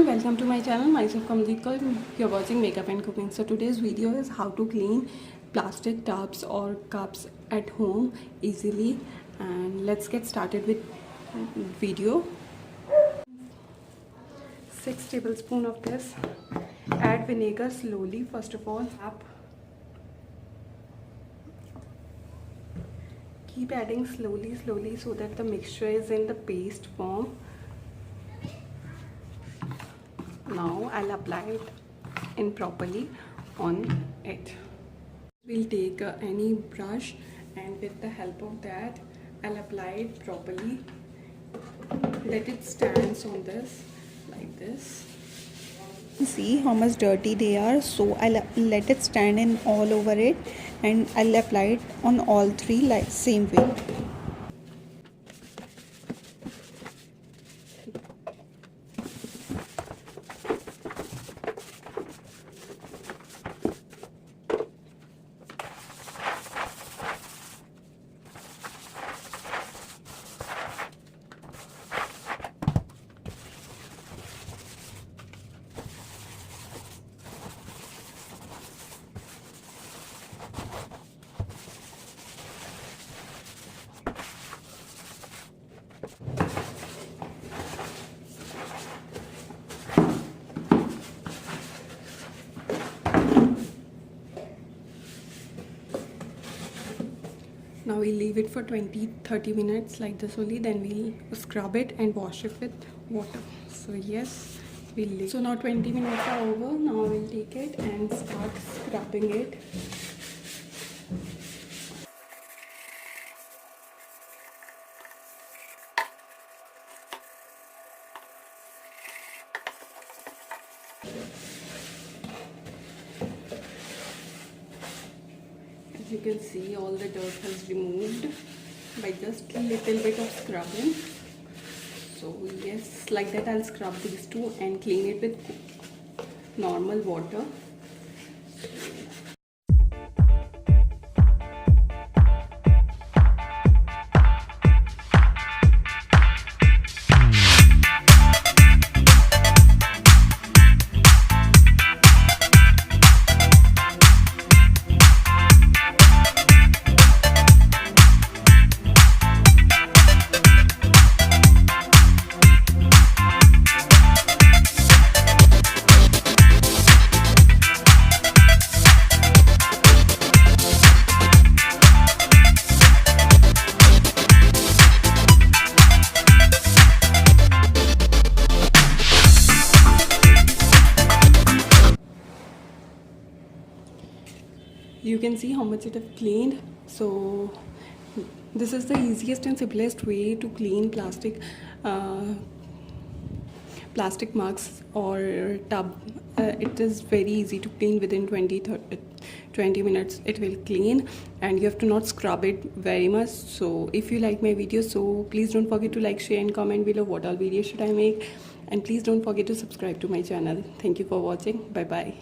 everyone, welcome to my channel. Myself KamalJeet. You're watching makeup and cooking. So today's video is how to clean plastic tubs or cups at home easily, and let's get started with video. 6 tablespoons of this. Add vinegar slowly. First of all, keep adding slowly so that the mixture is in the paste form. Now I'll apply it in properly on it. We'll take any brush, and with the help of that I'll apply it properly. Let it stand on this like this. See how much dirty they are, so I'll let it stand in all over it, and I'll apply it on all three like same way. Now we'll leave it for 20-30 minutes like this only, then we'll scrub it and wash it with water. So yes, we'll leave. So now 20 minutes are over. Now we'll take it and start scrubbing it. You can see all the dirt has removed by just a little bit of scrubbing. So yes, like that I'll scrub these two and clean it with normal water. You can see how much it have cleaned. So this is the easiest and simplest way to clean plastic mugs or tub. It is very easy to clean. Within 20 minutes it will clean, and you have to not scrub it very much. So if you like my video, so please don't forget to like, share and comment below what all videos should I make, and please don't forget to subscribe to my channel. Thank you for watching. Bye bye.